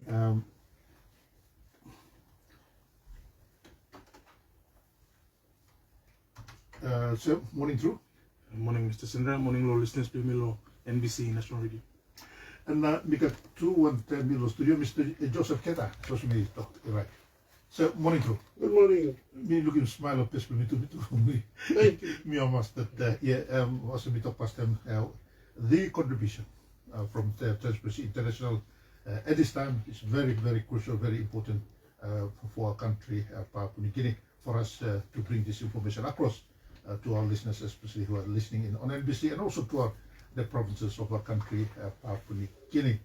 Um, so, morning through. Morning, Mr. Sindra. Morning, law listeners, Milo, NBC National Radio. And mika 210 Milo Studio, Mr. Joseph Keta, so me talk right. So, morning through. Good morning. Me looking smile of peace me to me. Thank you. Me almost that also me talk past them the contribution from the Transparency International at this time is very, very crucial, very important for our country, Papua New Guinea, for us to bring this information across to our listeners, especially who are listening in on NBC, and also to the provinces of our country, Papua New Guinea.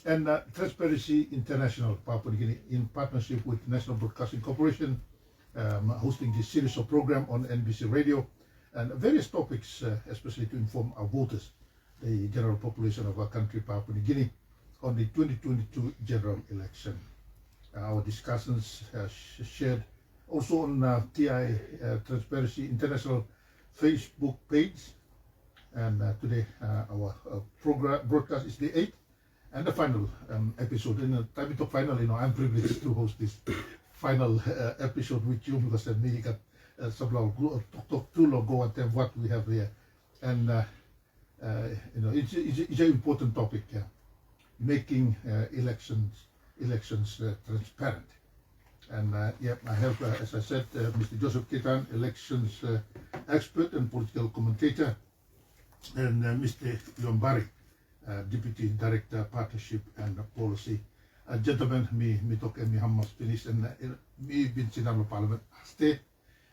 And Transparency International, Papua New Guinea, in partnership with National Broadcasting Corporation, hosting this series of program on NBC Radio, and various topics, especially to inform our voters, the general population of our country, Papua New Guinea, on the 2022 general election. Our discussions shared also on TI Transparency International Facebook page. And today our program broadcast is the 8th and the final episode. In the time to final, I'm privileged to host this final episode with you because me got some talk too long go and what we have here. And it's an important topic. Making elections transparent. And I have, as I said, Mr. Joseph Ketan, elections expert and political commentator, and Mr. Yombari, Deputy Director, Partnership and Policy. Gentlemen, me talk and me hammas finish and me been in our Parliament stay.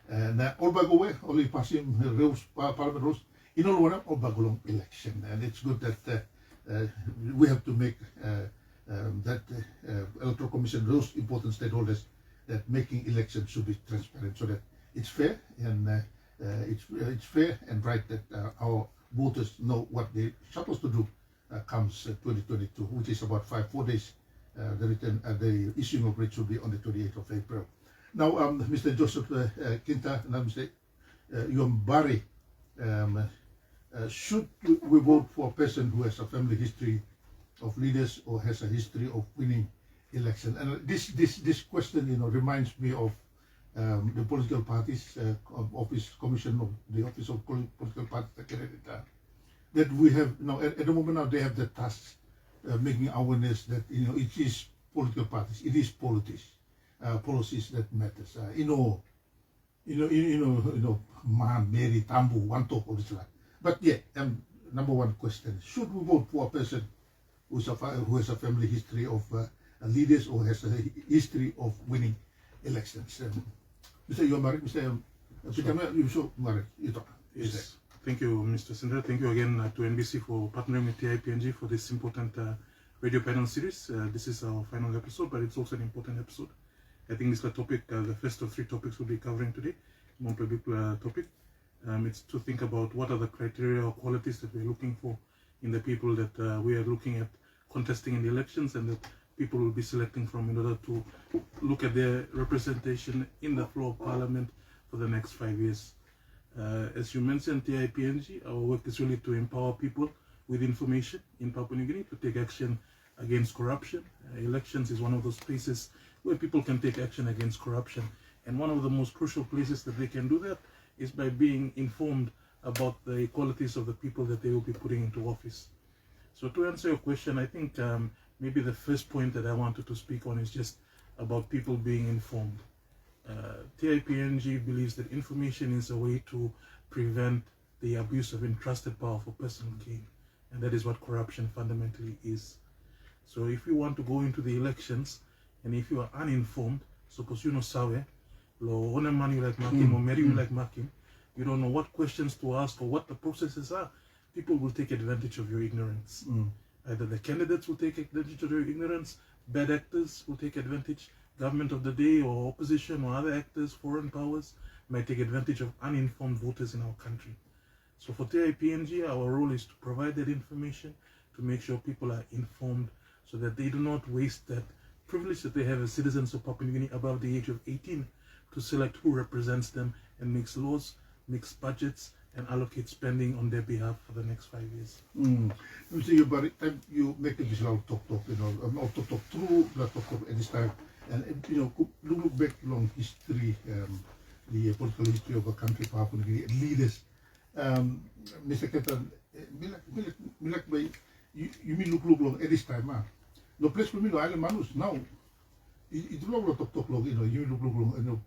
And all bago only passing rules, Parliament rules, in all one all bagolong election. And it's good that we have to make that Electoral Commission, those important stakeholders, that making elections should be transparent so that it's fair and it's fair and right that our voters know what they're supposed to do comes 2022, which is about 4 days. The issuing of rate should be on the 28th of April. Now, Mr. Joseph Kinta and Mr. Yombari, should we vote for a person who has a family history of leaders or has a history of winning election? And this question, reminds me of the political parties, office commission of the office of political parties that we have now. At the moment now, they have the task making awareness that it is political parties, it is policies that matters. Man, Mary, Tambu, one talk of this. But number one question: should we vote for a person who has a family history of leaders or has a history of winning elections? Mr. Yomari, Mr. You talk. Yes. Thank you, Mr. Sindra. Thank you again to NBC for partnering with TIPNG for this important radio panel series. This is our final episode, but it's also an important episode. I think this is the topic, the first of 3 topics we'll be covering today. One particular topic. It's to think about what are the criteria or qualities that we're looking for in the people that we are looking at contesting in the elections, and that people will be selecting from in order to look at their representation in the floor of Parliament for the next 5 years. As you mentioned, TIPNG, our work is really to empower people with information in Papua New Guinea to take action against corruption. Elections is one of those places where people can take action against corruption. And one of the most crucial places that they can do that is by being informed about the qualities of the people that they will be putting into office. So to answer your question, I think maybe the first point that I wanted to speak on is just about people being informed. TIPNG believes that information is a way to prevent the abuse of entrusted power for personal gain. And that is what corruption fundamentally is. So if you want to go into the elections, and if you are uninformed, suppose you know Sawe, lo one man you like Makim or Mary you like Makim, you don't know what questions to ask or what the processes are, people will take advantage of your ignorance. Either the candidates will take advantage of your ignorance, bad actors will take advantage, government of the day or opposition or other actors, foreign powers, might take advantage of uninformed voters in our country. So for TIPNG, our role is to provide that information, to make sure people are informed so that they do not waste that privilege that they have as citizens of Papua New Guinea above the age of 18 to select who represents them and makes laws, makes budgets, and allocate spending on their behalf for the next 5 years. Mr. Yubari, you make this out talk, not talk through the talk at this time, and look back long history, the political history of a country, Papua New Guinea, leaders. Mr. Ketan, you mean look long at this time, no place for me, no island manus now. It long talk long, you look long,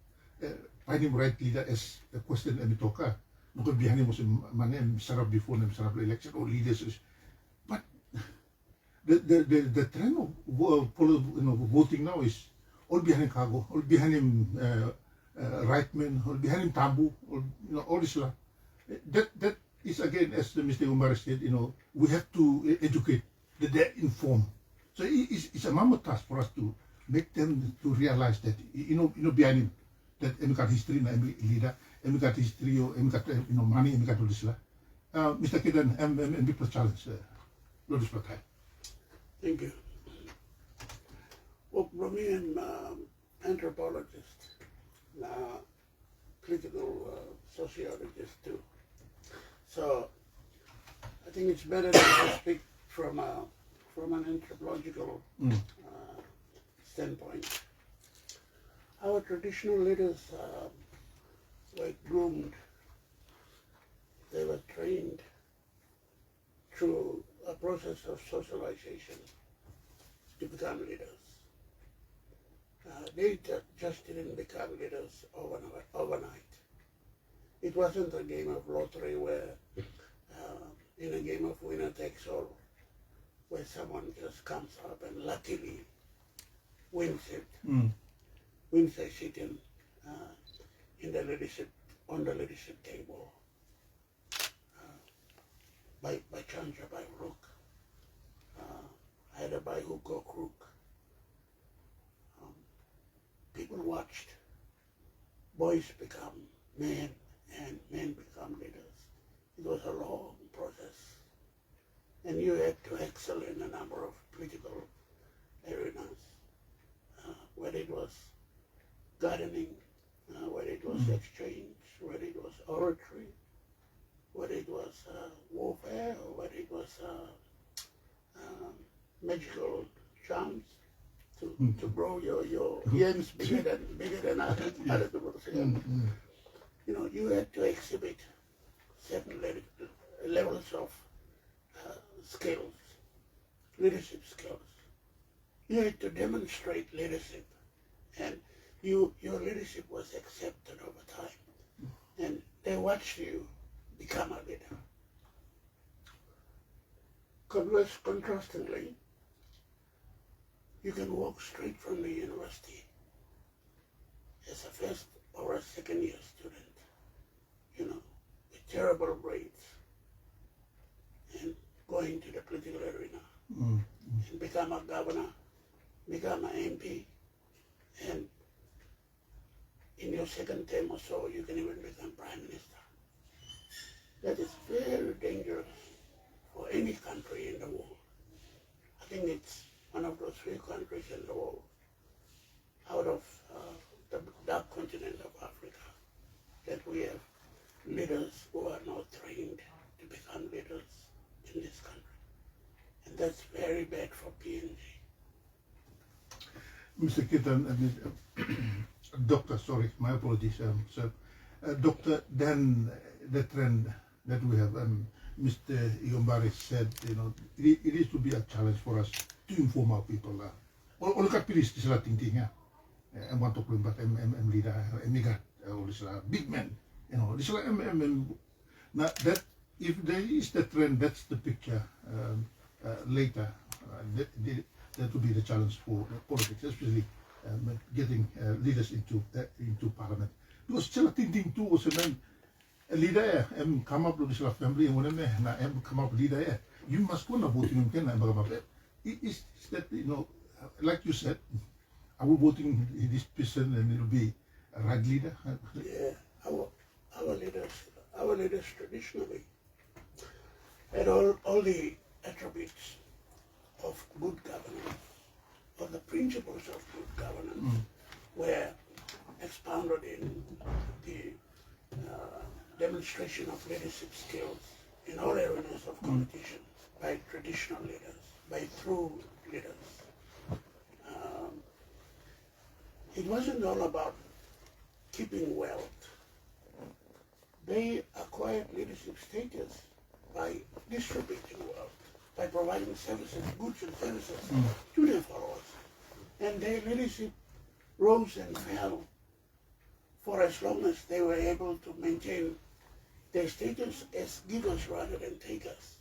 finding right leader as a question and talk. Bukan behind him man sarap before and sarap election or leaders, but the trend of voting now is all behind Kago, all behind him Reitman, all behind him Tambu, all this lah. That is again, as Mr. Umar said, we have to educate they're informed. So it's a mammoth task for us to make them to realize that behind him that emikat history na leader. Emikat history o emikat money emikat all this lah. Mr. Ketan, people challenge. Lord Isplatai. Thank you. Well, for me, I'm anthropologist, political sociologist too. So I think it's better to speak from an anthropological standpoint. Our traditional leaders were groomed, they were trained through a process of socialization to become leaders. They just didn't become leaders overnight. It wasn't a game of lottery where, in a game of winner takes all, where someone just comes up and luckily wins it. Wins a seat in the leadership, on the leadership table, by chance or by fluke, either by hook or crook. People watched boys become men and men become leaders. It was a long process, and you had to excel in a number of political arenas, whether it was gardening, whether it was exchange, whether it was oratory, whether it was warfare, or whether it was magical charms to grow your yams bigger than other people's yams. You had to exhibit certain levels of skills, leadership skills. You had to demonstrate leadership, and your leadership was accepted over time, and they watched you become a leader. Contrastingly, you can walk straight from the university as a first or a second year student, with terrible grades, and go into the political arena and become a governor, become an MP, and in your second term or so, you can even become prime minister. That is very dangerous for any country in the world. I think it's one of those few countries in the world, out of the dark continent of Africa, that we have leaders who are not trained to become leaders in this country. And that's very bad for PNG. Mr. Ketan, Doctor, sorry, my apologies, sir. Doctor, then the trend that we have, Mr. Igombari said, it is to be a challenge for us to inform our people. All kat pilih sila ting-ting, and want to bring back leader, emigat, all this big men, this now that if there is the trend, that's the picture later. That will be the challenge for politics, especially getting leaders into parliament. Because sila ting-ting too was a leader, come up with this family, and when come up leader, you must go na voting is that, like you said, are we voting this person and it'll be a right leader? Yeah, our leaders traditionally had all the attributes of good governance, or the principles of good governance, were expounded in the demonstration of leadership skills in all areas of competition by traditional leaders, by true leaders. It wasn't all about keeping wealth. They acquired leadership status by distributing wealth, by providing services, goods and services to their followers. And their leadership rose and fell for as long as they were able to maintain their status as givers rather than takers,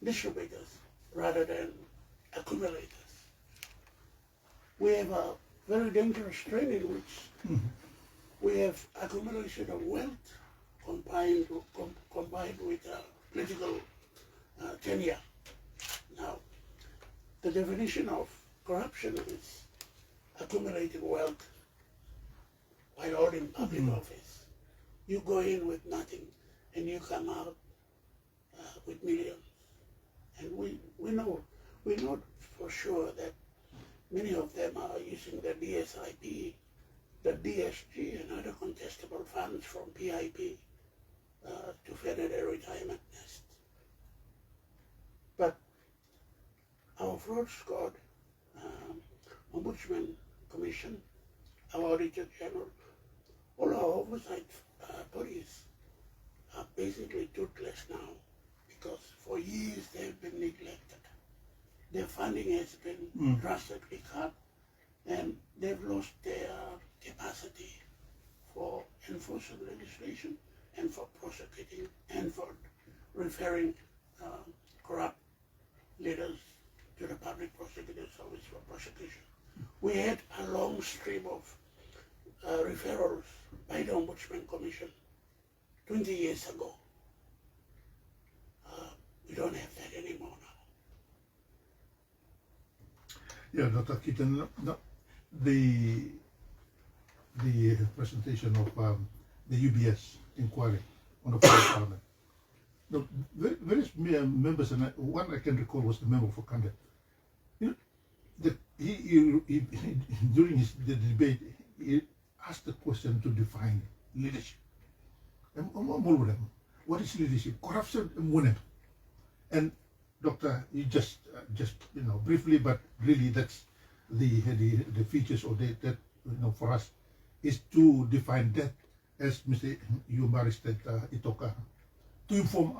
distributors rather than accumulators. We have a very dangerous trend in which we have accumulation of wealth combined with political tenure. Now, the definition of corruption is accumulating wealth while holding public office. You go in with nothing and you come out with millions. And we know for sure that many of them are using the DSIP, the DSG, and other contestable funds from PIP to feather their retirement nest. But our fraud squad, Ombudsman Commission, our Auditor General, all our oversight bodies are basically toothless now because for years they've been neglected. Their funding has been drastically cut and they've lost their capacity for enforcing legislation and for prosecuting and for referring corrupt leaders to the Public Prosecutor's Office for prosecution. We had a long stream of referrals by the Ombudsman Commission 20 years ago. We don't have that anymore now. Yeah, Dr. Keaton, the presentation of the UBS inquiry on the Parliament. No, various members, and one I can recall was the member for Kandeh. You know, he during the debate, he asked the question to define leadership. What is leadership? Corruption, and Doctor, you just briefly, but really that's the features of that for us is to define that, as Mr. Yumbari said, Itoka, to inform,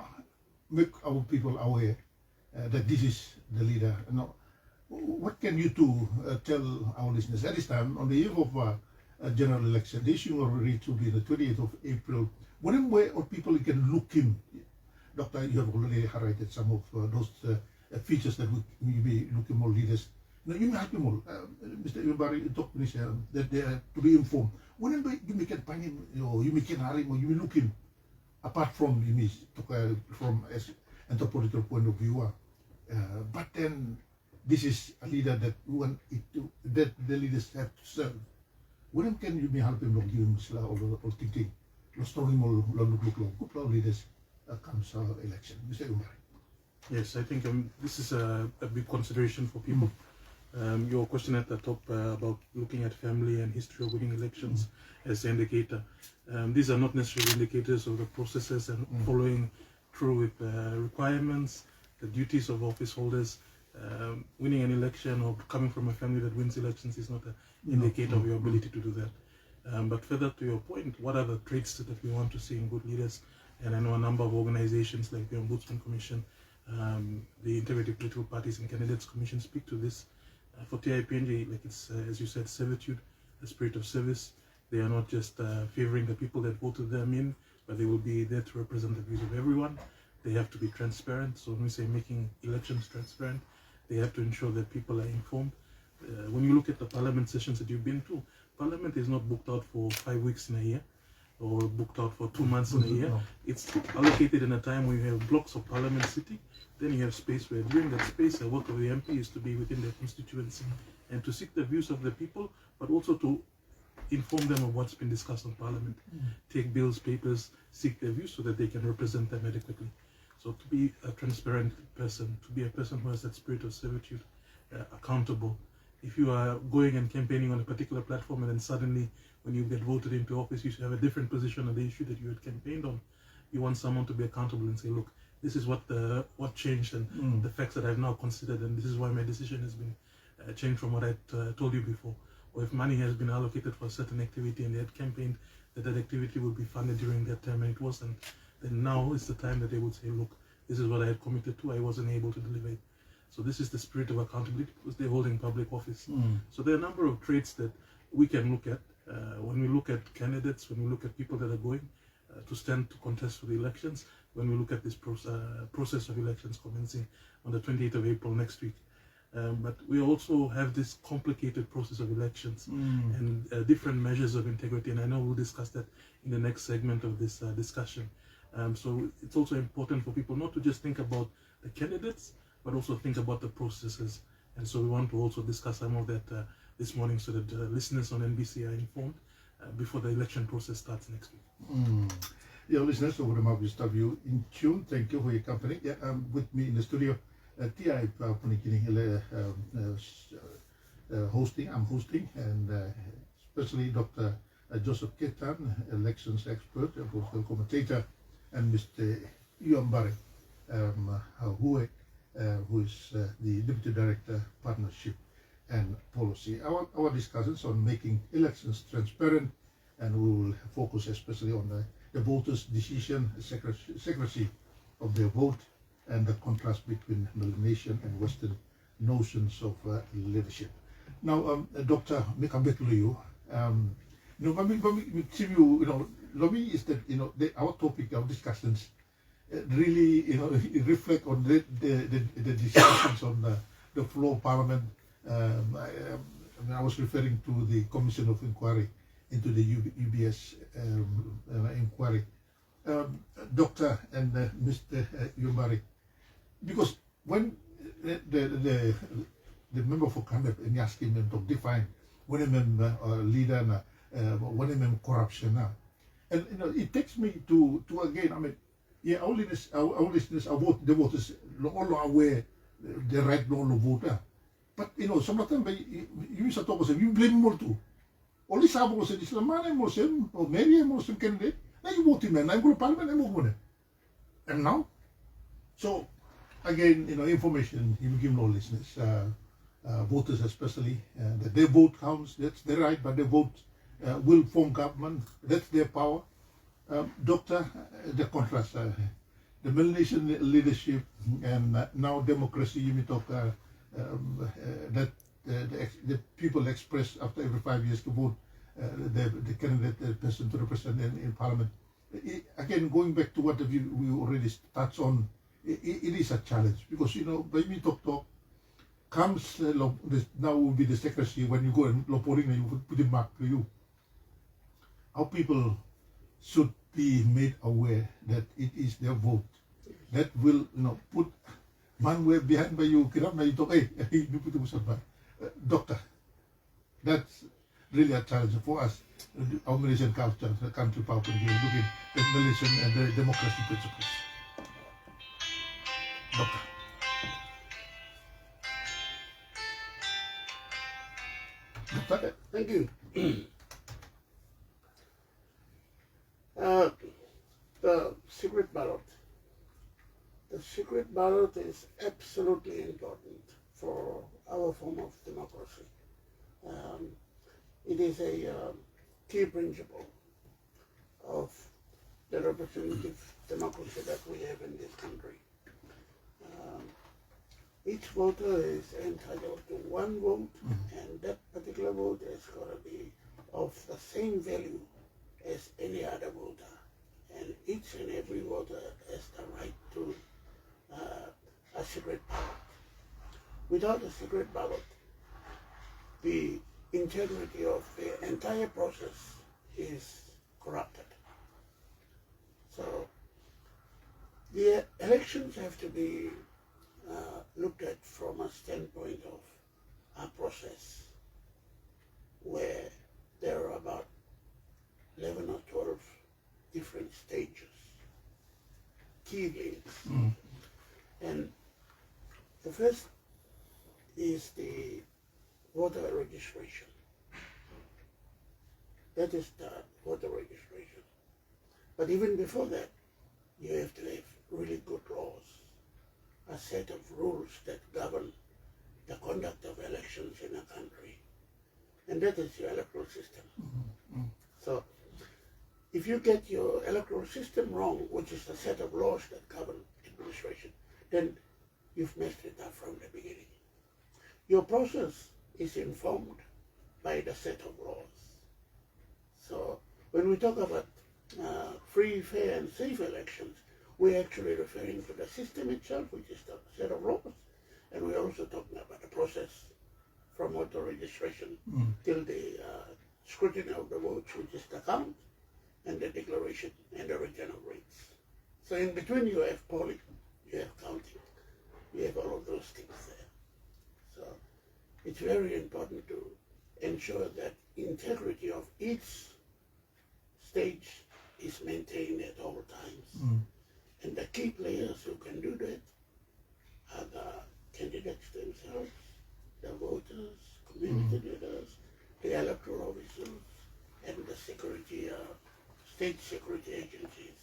make our people aware that this is the leader. What can you two tell our listeners at this time on the eve of a general election? The issue already to be the 28th of April. One way or people can look in. Doctor, you have already highlighted some of those features that we be looking more leaders. You may help them all. Mr. Yumbari talked that they are to be informed. Whenever you can find him, you may can hire him, or you may look him, apart from you may from as anthropological point of view. But then this is a leader that that the leaders have to serve. When can you may help him give him or thinking? Restoring more look leaders comes election. Mr. Yumbari. Yes, I think this is a big consideration for people. Your question at the top about looking at family and history of winning elections as an indicator. These are not necessarily indicators of the processes and following through with requirements, the duties of office holders. Winning an election or coming from a family that wins elections is not an indicator of your ability to do that. But further to your point, what are the traits that we want to see in good leaders? And I know a number of organizations like the Ombudsman Commission, the Integrated Political Parties and Candidates Commission speak to this. For TIPNG, like it's, as you said, servitude, a spirit of service. They are not just favoring the people that voted them in, but they will be there to represent the views of everyone. They have to be transparent. So when we say making elections transparent, they have to ensure that people are informed. When you look at the parliament sessions that you've been to, Parliament is not booked out for 5 weeks in a year or booked out for 2 months in a year. It's allocated in a time when you have blocks of Parliament sitting. Then you have space where during that space the work of the MP is to be within their constituency and to seek the views of the people, but also to inform them of what's been discussed in Parliament. Take bills, papers, seek their views so that they can represent them adequately. So to be a transparent person, to be a person who has that spirit of servitude, accountable, if you are going and campaigning on a particular platform and then suddenly when you get voted into office, you should have a different position on the issue that you had campaigned on. You want someone to be accountable and say, look, this is what changed and the facts that I've now considered, and this is why my decision has been changed from what I told you before. Or if money has been allocated for a certain activity and they had campaigned that that activity will be funded during that term and it wasn't, then now is the time that they would say, look, this is what I had committed to, I wasn't able to deliver it. So this is the spirit of accountability because they're holding public office. So there are a number of traits that we can look at when we look at candidates, when we look at people that are going to stand to contest for the elections, when we look at this process of elections commencing on the 28th of April next week. But we also have this complicated process of elections and different measures of integrity, and I know we'll discuss that in the next segment of this discussion. So it's also important for people not to just think about the candidates, but also think about the processes. And so we want to also discuss some of that this morning so that listeners on NBC are informed before the election process starts next week. Yeah, listeners, over the Marvelous W in tune. Thank you for your company. Yeah, with me in the studio, TI hosting. I'm hosting, and especially Dr. Joseph Ketan, elections expert and political commentator, and Mr. Ian Barry, who is the Deputy Director, Partnership and Policy. Our discussions on making elections transparent, and we will focus especially on the voters' decision, secrecy of their vote, and the contrast between Melanesian and Western notions of leadership. Now, Doctor, me come back to you. Let me is that our topic, our discussions, really reflect on the discussions on the floor of Parliament. I was referring to the Commission of Inquiry into the UBS inquiry. Doctor and Mr. Yumbari, because when the member for Kandep and asking them to define when a leader when a corruption now, and it takes me to again. I mean, yeah, our listeners, the voters, all are aware the right no voter, but sometimes you start talking, you blame more too. Only sabi ko sa Islamane Muslim or maybe a Muslim candidate, na you vote him, na yung parliament na mo. And now, so again, information you give no listeners, voters especially, that their vote counts. That's their right, but their vote will form government. That's their power. Doctor, the contrast, the Melanesian leadership and now democracy. You may talk that. The people express after every 5 years to vote the candidate, the person to represent in Parliament. Again, going back to what we already touched on, it is a challenge because when we talk comes now will be the secrecy when you go and loporing and you put a mark to you. Our people should be made aware that it is their vote that will put man way behind by you. Kirap na you talk, hey, you put the Doctor, that's really a challenge for us, our Malaysian culture, the country power, looking at the Malaysian and the democracy principles. Doctor? Thank you. The secret ballot. The secret ballot is absolutely important for our form of democracy. It is a key principle of the representative democracy that we have in this country. Each voter is entitled to one vote, and that particular vote is going to be of the same value as any other voter. And each and every voter has the right to a secret ballot. Without a secret ballot, the integrity of the entire process is corrupted. So the elections have to be looked at from a standpoint of a process where there are about 11 or 12 different stages, key links. And the first is the voter registration. That is the voter registration. But even before that, you have to have really good laws, a set of rules that govern the conduct of elections in a country. And that is your electoral system. So if you get your electoral system wrong, which is the set of laws that govern administration, then you've messed it up from the beginning. Your process is informed by the set of laws. So when we talk about free, fair and safe elections, we're actually referring to the system itself, which is the set of laws, and we're also talking about the process from voter registration till the scrutiny of the votes, which is the count, and the declaration and the return of rates. So in between you have polling, you have counting, you have all of those things there. So it's very important to ensure that integrity of each stage is maintained at all times. And the key players who can do that are the candidates themselves, the voters, community leaders, the electoral officers, and the security, state security agencies.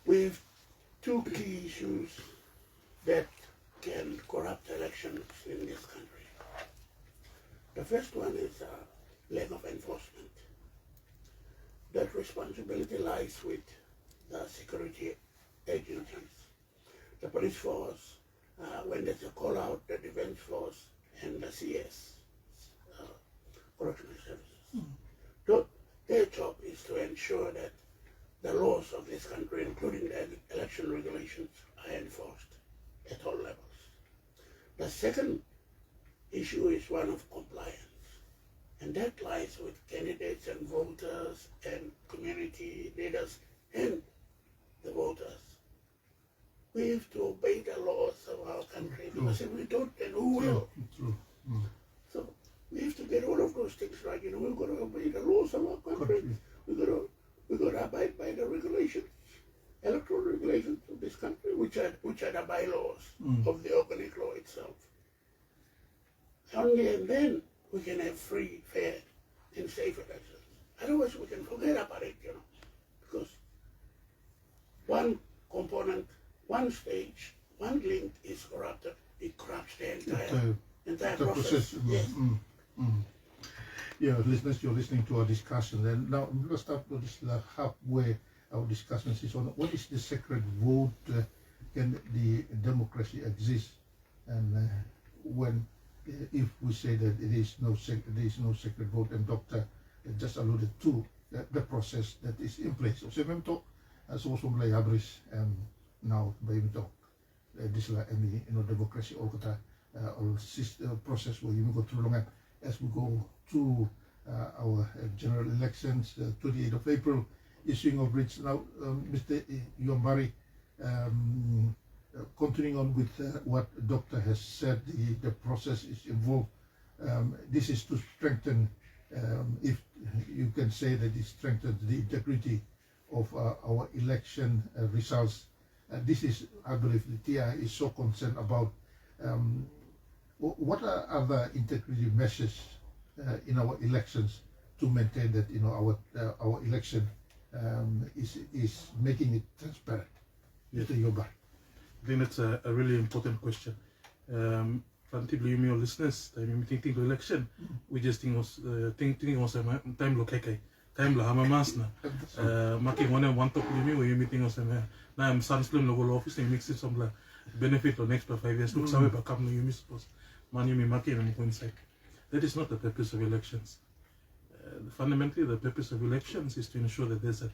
We have two key issues that can corrupt elections in this country. The first one is lack of enforcement. That responsibility lies with the security agencies, the police force, when there's a call out, the defense force, and the CS, correctional services. So their job is to ensure that the laws of this country, including the election regulations, are enforced at all levels. The second issue is one of compliance, and that lies with candidates and voters and community leaders and the voters. We have to obey the laws of our country, because if we don't, then who will? So we have to get all of those things right. You know, we've got to obey the laws of our country. We've got to abide by the regulations, electoral regulations of this country, which are the bylaws of the organic law itself. Only and then we can have free, fair, and safe elections. Otherwise, we can forget about it, you know, because one component, one stage, one link is corrupted. It corrupts the entire process. Yes. Yeah, listeners, you're listening to our discussion. And now let's start with this halfway. Our discussion is on what is the sacred vote? Can the democracy exist? And when, if we say that there is no sacred vote, and Dr. just alluded to the process that is in place. So memang talk so mulai habis now by talk this lah ini democracy all kata all process where you go through long as we go to our general elections 28th of April, issuing of writs. Now, Mr. Yombari, continuing on with what Doctor has said, the process is involved. This is to strengthen, if you can say that it strengthens the integrity of our election results. This is, I believe, the TI is so concerned about. What are other integrity measures in our elections to maintain that our election is making it transparent? Mr. Yoba. I think that's a really important question. Relatively, your listeners, time thinking to election, we just think was time lo kai time lo hama masna. Making one talk with me when you meeting us na I'm Sansplum logo office and mix it some benefit or next 5 years. Look, some way come you miss money me making and coincide. That is not the purpose of elections. Fundamentally, the purpose of elections is to ensure that there's a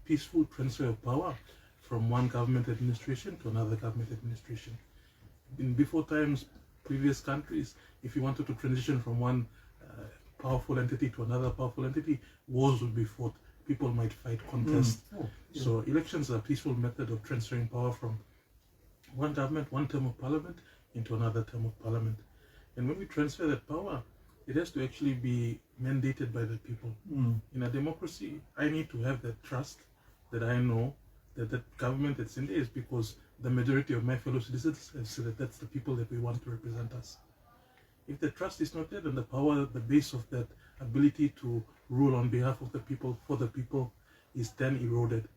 peaceful transfer of power from one government administration to another government administration. In before times, previous countries, if you wanted to transition from one powerful entity to another powerful entity, wars would be fought. People might fight, contest. So elections are a peaceful method of transferring power from one government, one term of parliament, into another term of parliament. And when we transfer that power, it has to actually be mandated by the people. In a democracy, I need to have that trust that I know that that government that's in there is because the majority of my fellow citizens have said that that's the people that we want to represent us. If the trust is not there, then the power, the base of that ability to rule on behalf of the people, for the people, is then eroded.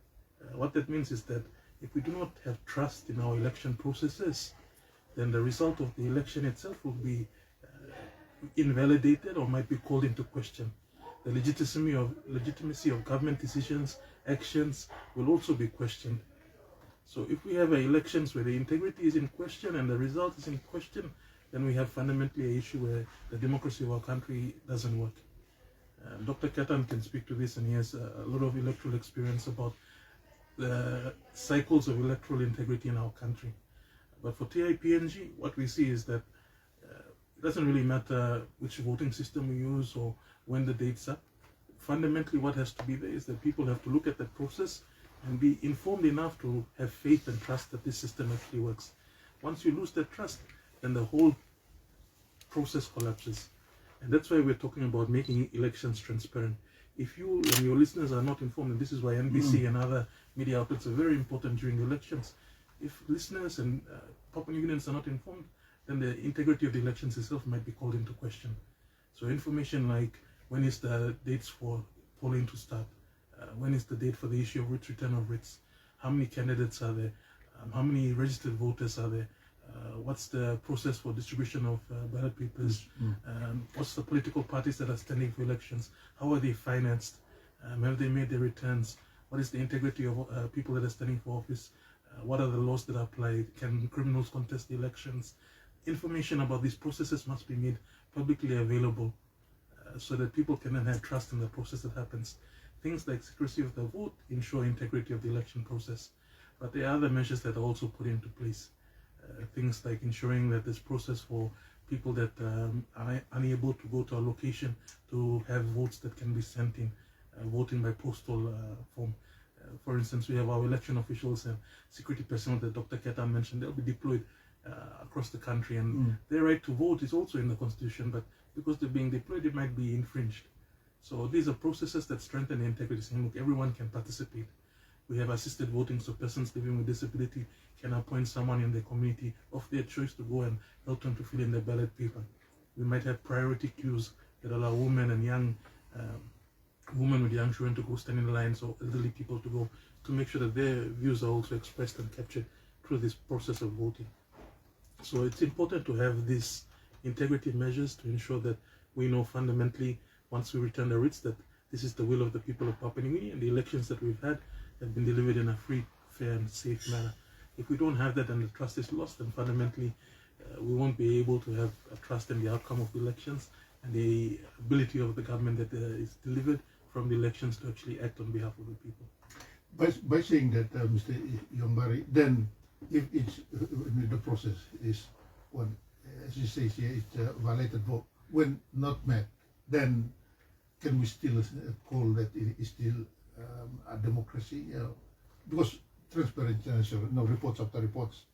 What that means is that if we do not have trust in our election processes, then the result of the election itself will be invalidated or might be called into question. The legitimacy of government decisions, actions will also be questioned. So if we have elections where the integrity is in question and the result is in question, then we have fundamentally an issue where the democracy of our country doesn't work. Dr. Ketan can speak to this, and he has a lot of electoral experience about the cycles of electoral integrity in our country. But for TIPNG, what we see is that it doesn't really matter which voting system we use or when the date's up. Fundamentally, what has to be there is that people have to look at the process and be informed enough to have faith and trust that this system actually works. Once you lose that trust, then the whole process collapses. And that's why we're talking about making elections transparent. If you and your listeners are not informed, and this is why NBC and other media outlets are very important during the elections, if listeners and Papua New Guineans are not informed, then the integrity of the elections itself might be called into question. So information like when is the dates for polling to start, when is the date for the issue of writs, return of writs, how many candidates are there, how many registered voters are there, what's the process for distribution of ballot papers, what's the political parties that are standing for elections, how are they financed, have they made their returns, what is the integrity of people that are standing for office, what are the laws that are applied, can criminals contest the elections. Information about these processes must be made publicly available so that people can then have trust in the process that happens. Things like secrecy of the vote ensure integrity of the election process, but there are other measures that are also put into place. Things like ensuring that this process for people that are unable to go to a location to have votes that can be sent in, voting by postal form. For instance, we have our election officials and security personnel that Dr. Ketan mentioned. They'll be deployed across the country, and their right to vote is also in the Constitution, but because they're being deployed, it might be infringed. So these are processes that strengthen the integrity, saying, look, everyone can participate. We have assisted voting, so persons living with disability can appoint someone in their community of their choice to go and help them to fill in their ballot paper. We might have priority queues that allow women and young women with young children to go stand in lines, or elderly people to go, to make sure that their views are also expressed and captured through this process of voting. So it's important to have these integrity measures to ensure that we know fundamentally, once we return the writs, that this is the will of the people of Papua New Guinea, and the elections that we've had have been delivered in a free, fair and safe manner. If we don't have that and the trust is lost, then fundamentally we won't be able to have a trust in the outcome of the elections and the ability of the government that is delivered from the elections to actually act on behalf of the people. By saying that, Mr. Yongbari, then if it's the process is when, as you say here, it's a violated vote, when not met, then can we still call that it is still a democracy? Because transparency, reports after reports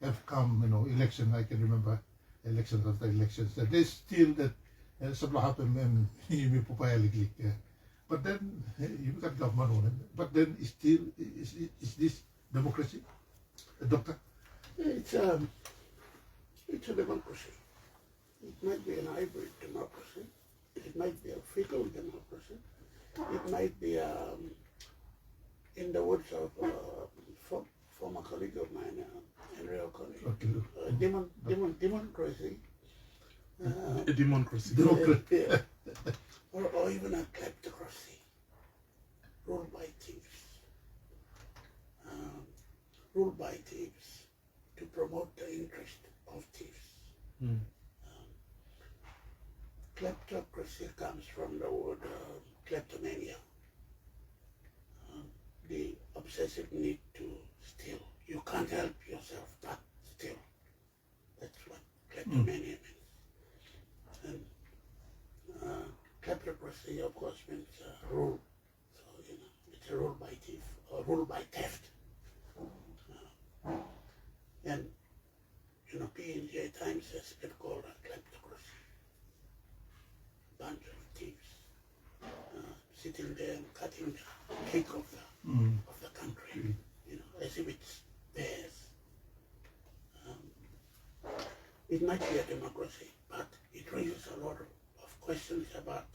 have come, election, I can remember elections after elections, that there's still that sabla happen and you papaya liglik. But then you got government on it. But then is this democracy, Doctor? It's a democracy. It might be an hybrid democracy. It might be a fetal democracy. It might be, in the words of former colleague of mine, Henry O'Connor, democracy. A democracy. Yeah. Or even a kleptocracy, ruled by thieves. Ruled by thieves to promote the interest of thieves. Kleptocracy comes from the word kleptomania, the obsessive need to steal. You can't help yourself but steal. That's what kleptomania means. And kleptocracy, of course, means rule. So, it's a rule by thief or rule by theft. And, PNG Times has been called a kleptocracy. Bunch of thieves sitting there and cutting the cake of the country, as if it's theirs. It might be a democracy, but it questions about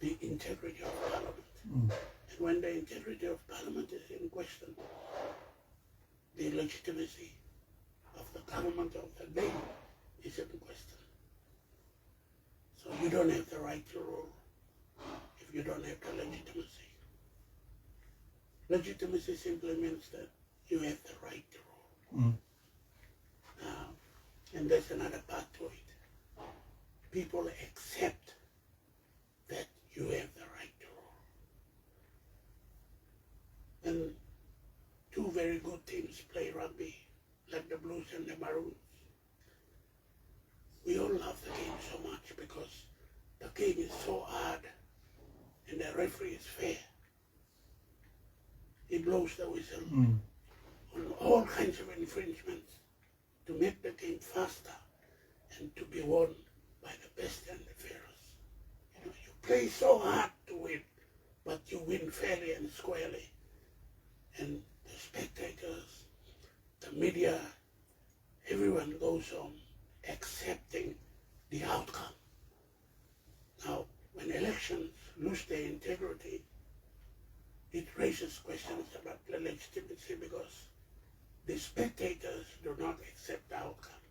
the integrity of Parliament. And when the integrity of Parliament is in question, the legitimacy of the government of the day is in question. So you don't have the right to rule if you don't have the legitimacy. Legitimacy simply means that you have the right to rule. And there's another part to it. People accept that you have the right to rule. And two very good teams play rugby, like the Blues and the Maroons. We all love the game so much because the game is so hard and the referee is fair. He blows the whistle on all kinds of infringements to make the game faster and to be won by the best and the fairest. You know, you play so hard to win, but you win fairly and squarely. And the spectators, the media, everyone goes on accepting the outcome. Now, when elections lose their integrity, it raises questions about the legitimacy because the spectators do not accept the outcome.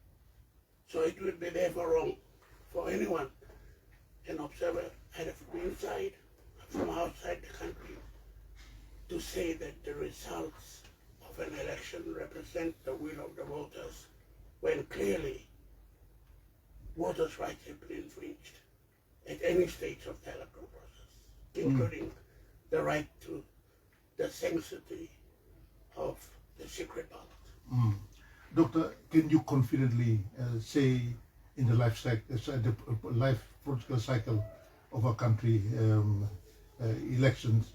So it would be therefore wrong for anyone, an observer, either from inside or from outside the country, to say that the results of an election represent the will of the voters when clearly voters' rights have been infringed at any stage of the electoral process, including the right to the sanctity of the secret ballot. Doctor, can you confidently say in the life political cycle of our country, elections,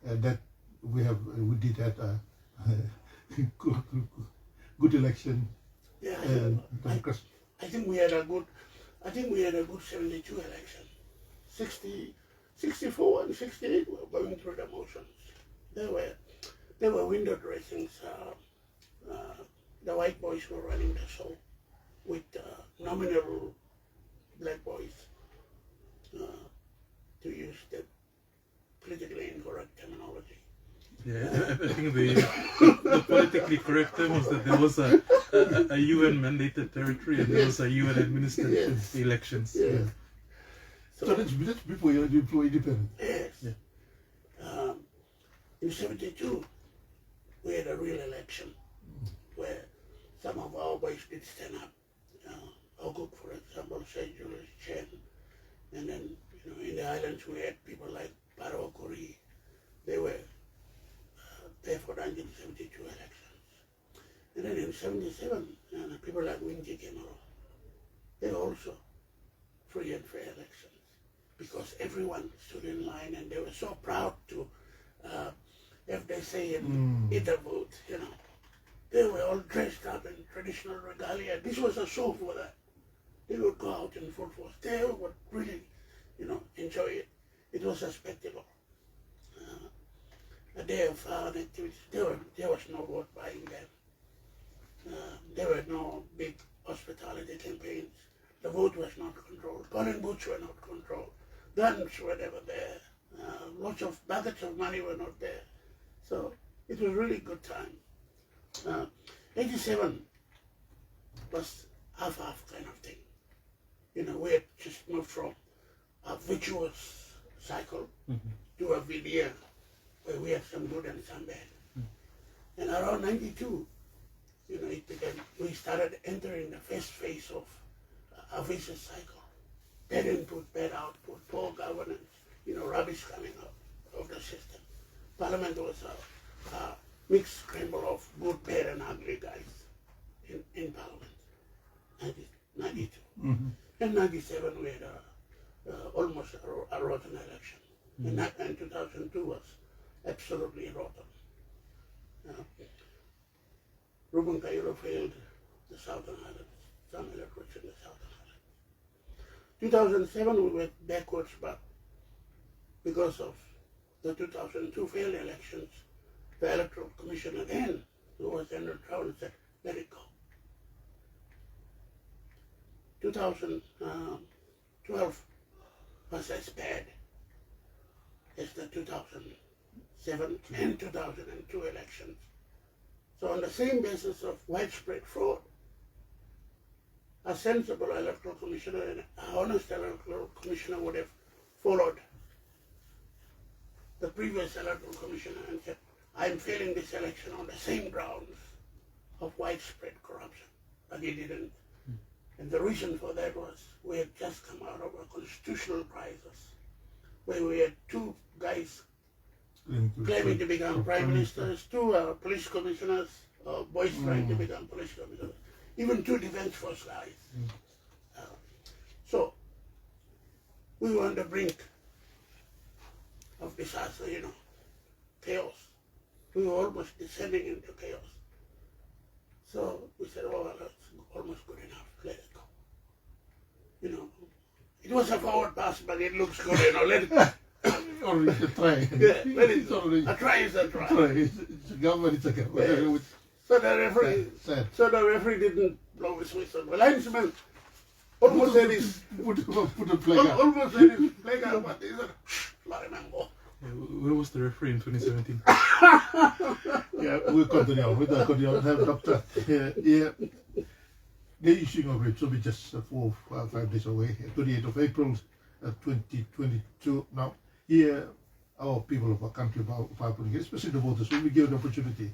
that we did have a good election? Yeah, democracy? I think we had a good 72 election. 64 and 68 were going through the motions. There were window dressings. The white boys were running the show with nominal black boys, to use the politically incorrect terminology. Yeah, I think the politically correct term was that there was a UN mandated territory and there was a UN administered elections. Yes. Yeah. So that's before independence. Yes. Yeah. In 72, we had a real election where some of our boys did stand up. Oguk, for example, St. Julius Chen, and then in the islands we had people like Paro Kuri. They were there for the 1972 elections. And then in 77, people like Winji Kemaro, they were also free and fair elections because everyone stood in line and they were so proud to, if they say in either vote, they were all dressed up in traditional regalia. This was a show for them. They would go out in full force. They would really, enjoy it. It was a spectacle. A day of activities. There was no vote buying then. There were no big hospitality campaigns. The vote was not controlled. Polling booths were not controlled. Guns were never there. Lots of buckets of money were not there. So it was really good time. 87 was half-half kind of thing. We had just moved from a virtuous cycle to a veneer where we had some good and some bad. And around 92, it began, we started entering the first phase of a vicious cycle. Bad input, bad output, poor governance, rubbish coming out of the system. Parliament was a mixed scramble of good, bad and ugly guys in Parliament, 92. And 97 we had almost a rotten election. And 2002 was absolutely rotten. Ruben Kayulo failed the Southern Islands, some electorates in the Southern Islands. 2007 we went backwards, but because of the 2002 failed elections, the Electoral Commission again, who was Andrew Trout, said, let it go. 2012, was as bad as the 2007 and 2002 elections. So on the same basis of widespread fraud, a sensible electoral commissioner and an honest electoral commissioner would have followed the previous electoral commissioner and said, I'm failing this election on the same grounds of widespread corruption. But he didn't. And the reason for that was we had just come out of a constitutional crisis where we had two guys claiming to become prime ministers, two police commissioners, boys trying to become police commissioners, even two defense force guys. So we were on the brink of disaster, chaos. We were almost descending into chaos. So we said, oh, well, that's almost good enough. Let it go. It was a forward pass, but it looks good, let it go. Already a try. Yeah, let it It's go. already A try is a try. It's a government, it's a government. Yeah. So the referee didn't blow his whistle. The linesman almost had his Put a flag up. almost had his flag out, but he said, let him go. Where was the referee in 2017? Yeah, we'll continue on. We'll continue on. Have Doctor. Yeah. The issuing of it will be just 4 or 5 days away, 28th of April 2022. Now, here, our people of our country, Papua New Guinea, especially the voters, will be given the opportunity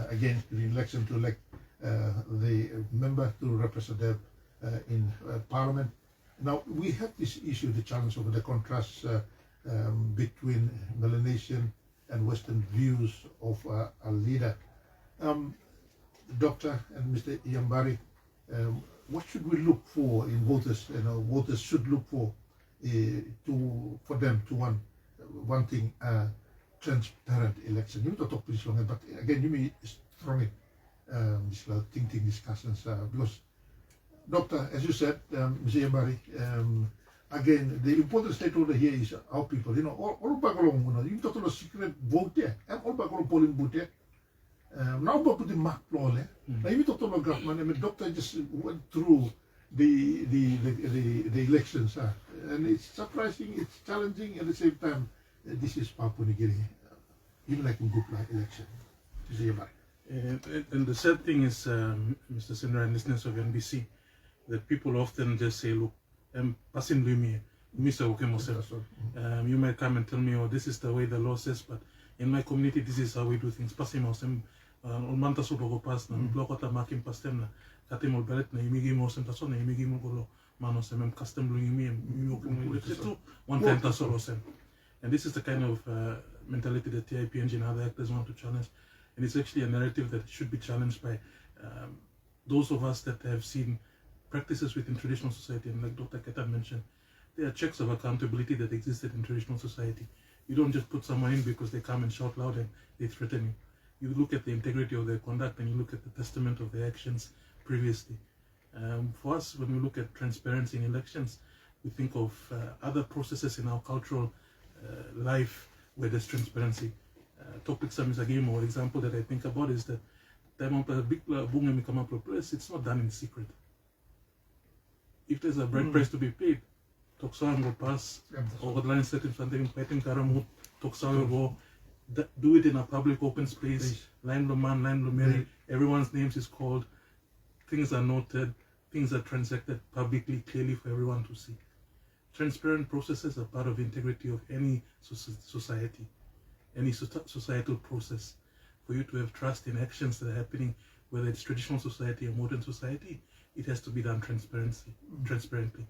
again in the election to elect the member to represent them in Parliament. Now, we have this issue, the challenge of the contrast between Melanesian and Western views of a leader. Doctor and Mr. Yambari, what should we look for in voters? Voters should look for for them to one thing, transparent election. You need to talk this long, but again, you may strong it, this thinking discussions because, Doctor, as you said, Mr. Yambari, again, the important stakeholder here is our people. All back along, you talk about secret vote there, and all back along polling booth there. Now, but put the mark law there. Now, you talk about government. Doctor just went through the elections, and it's surprising, it's challenging at the same time. This is Papua New Guinea, even like a good election. And the sad thing is, Mr. Sindra and listeners of NBC, that people often just say, look, passing Lumia, you might come and tell me, oh, this is the way the law says, but in my community, this is how we do things. Passing Mosem, Manta Subo Pass, Blokota Makim Pastem, Katim Beret, Imigi Mosem Tason, Imigi Mogolo, Manosem, Custom Lumi, one time Tasorosem. And this is the kind of mentality that TIPNG and other actors want to challenge. And it's actually a narrative that should be challenged by those of us that have seen practices within traditional society. And like Dr. Ketan mentioned, there are checks of accountability that existed in traditional society. You don't just put someone in because they come and shout loud and they threaten you. You look at the integrity of their conduct and you look at the testament of their actions previously. For us, when we look at transparency in elections, we think of other processes in our cultural life where there's transparency. Topics some is a game or example that I think about is that it's not done in secret. If there's a bride price to be paid, Toksaw will pass, or the line set in something, Patin Karamut, Toksaw will go, do it in a public open space, line lo man, line lo Mary, everyone's names is called, things are noted, things are transacted publicly, clearly for everyone to see. Transparent processes are part of the integrity of any society, any societal process. For you to have trust in actions that are happening, whether it's traditional society or modern society, it has to be done transparently.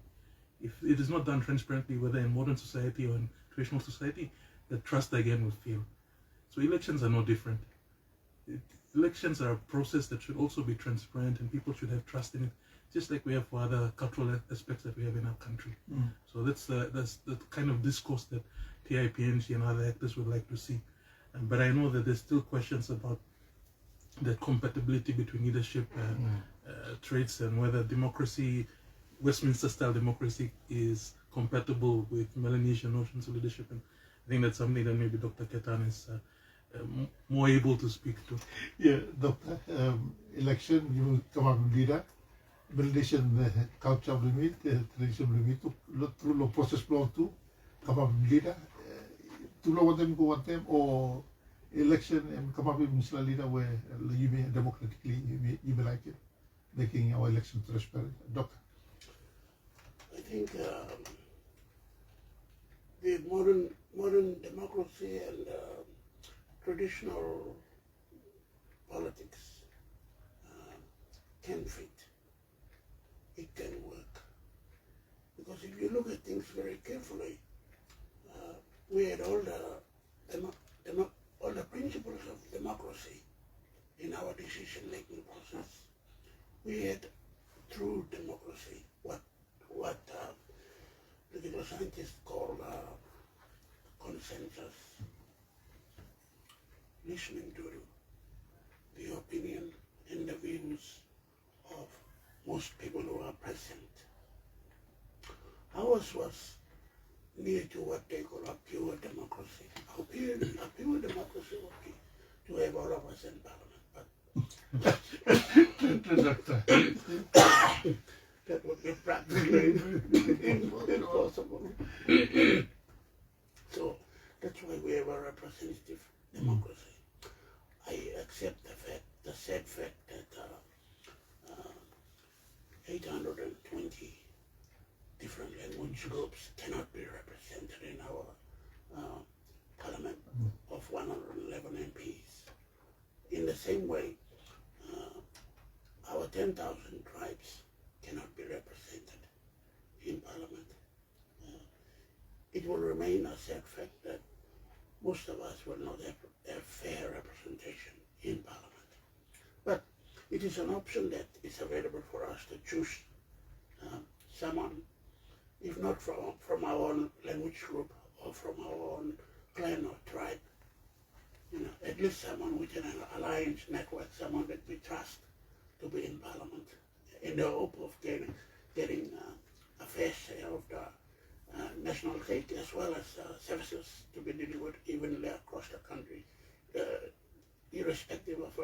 If it is not done transparently, whether in modern society or in traditional society, the trust again will fail. So elections are no different. Elections are a process that should also be transparent and people should have trust in it, just like we have for other cultural aspects that we have in our country. So that's the kind of discourse that TIPNG and other actors would like to see. But I know that there's still questions about the compatibility between leadership traits and whether democracy, Westminster-style democracy, is compatible with Melanesian notions of leadership. And I think that's something that maybe Dr. Ketan is more able to speak to. Yeah, Doctor, election, you will come out with leader. Melanesian culture limit, tradition limit, through the process plan too. kapab leader tulo watem ko watem o election and kapab misla leader where you may democratically you may like it, making our election transparent. Doctor. I think the modern democracy and traditional politics can fit. It can work. Because if you look at things very carefully, we had all the principles of democracy in our decision-making process. We had true democracy, what political scientists call consensus, listening to the opinion and the views of most people who are present. Ours was near to what they call a pure democracy. A pure democracy would be to have all of us in parliament, but that would be practically impossible. So that's why we have a representative democracy. I accept the sad fact that 820 different language groups cannot be represented in our parliament of 111 MPs. In the same way, our 10,000 tribes cannot be represented in parliament. It will remain a sad fact that most of us will not have fair representation in parliament. But it is an option that is available for us to choose someone, if not from our own language group or from our own clan or tribe, at least someone with an alliance network, someone that we trust to be in parliament, in the hope of getting a fair share of the national cake as well as services to be delivered evenly across the country, irrespective of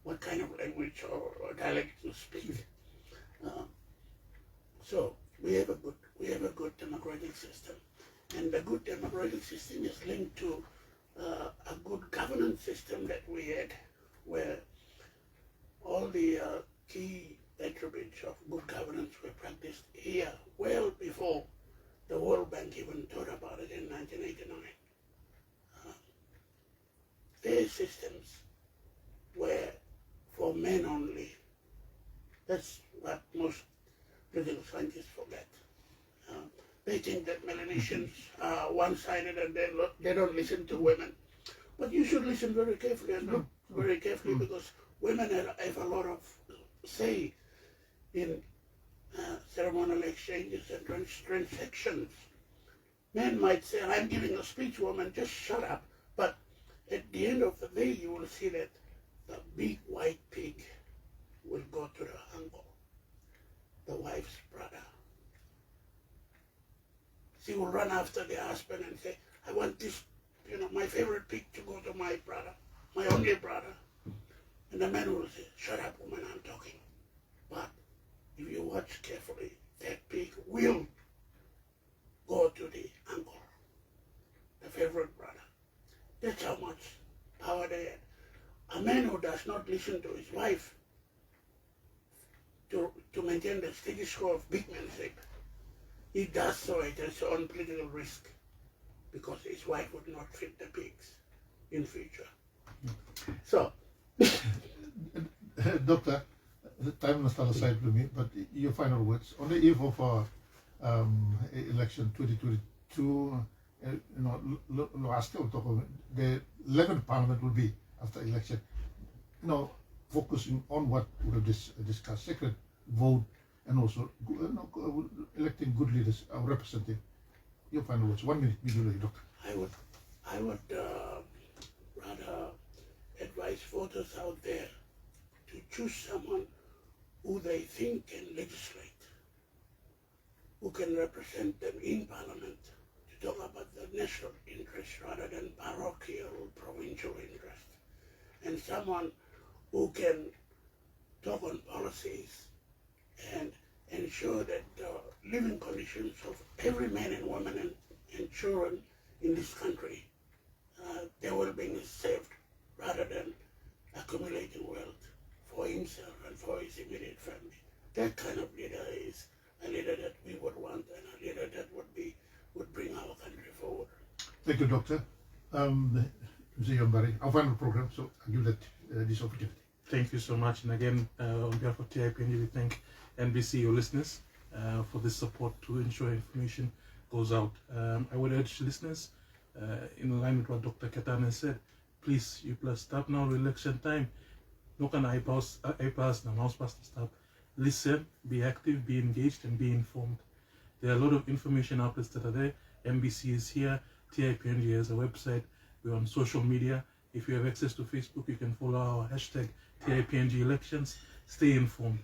what kind of language or dialect you speak. So we have a good democratic system, and the good democratic system is linked to a good governance system that we had, where all the key attributes of good governance were practiced here well before the World Bank even thought about it in 1989. Their systems were for men only. That's what most political scientists forget. They think that Melanesians are one-sided and they don't listen to women. But you should listen very carefully and look very carefully, because women have a lot of say in ceremonial exchanges and transactions. Men might say, I'm giving a speech, woman, just shut up. But at the end of the day, you will see that the big white pig will go to the uncle, the wife's brother. She will run after the husband and say, I want this, my favorite pig to go to my brother, my only brother. And the man will say, shut up, woman, I'm talking. But if you watch carefully, that pig will go to the uncle, the favorite brother. That's how much power they had. A man who does not listen to his wife to maintain the status quo of big manship, he does so at his own political risk, because his wife would not feed the pigs in future. So, Doctor, the time is not aside for me, but your final words on the eve of election 2022. I still talk about the 11th Parliament will be after election. Focusing on what we have discussed, secret vote, and also electing good leaders, representing. Your final words. 1 minute, immediately, Doctor. I would rather advise voters out there to choose someone who they think can legislate, who can represent them in Parliament, to talk about the national interest rather than parochial, provincial interest, and someone who can talk on policies and ensure that the living conditions of every man and woman and children in this country, they will be saved rather than accumulating wealth for himself and for his immediate family. That kind of leader is a leader that we would want, and a leader that would bring our country forward. Thank you, Doctor. Mr. Yombari, our final program, so I give that this opportunity. Thank you so much. And again, on behalf of TIPNG, we thank NBC, your listeners, for this support to ensure information goes out. I would urge listeners, in line with what Dr. Ketana said, please, you plus stop now, election time. Look on iPass, the mouse pass stop. Listen, be active, be engaged, and be informed. There are a lot of information outlets that are there. NBC is here. TIPNG has a website. We're on social media. If you have access to Facebook, you can follow our hashtag TIPNG elections. Stay informed.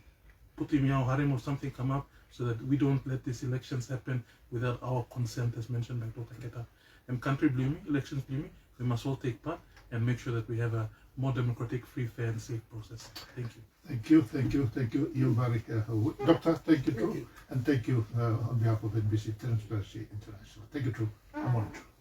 Put in your harem or something come up so that we don't let these elections happen without our consent, as mentioned by Dr. Keta. And country blooming, elections blooming, we must all take part and make sure that we have a more democratic, free, fair, and safe process. Thank you. Thank you, Yombari. Doctor, thank you too. And thank you on behalf of NBC Transparency International. Thank you, too. I'm honored.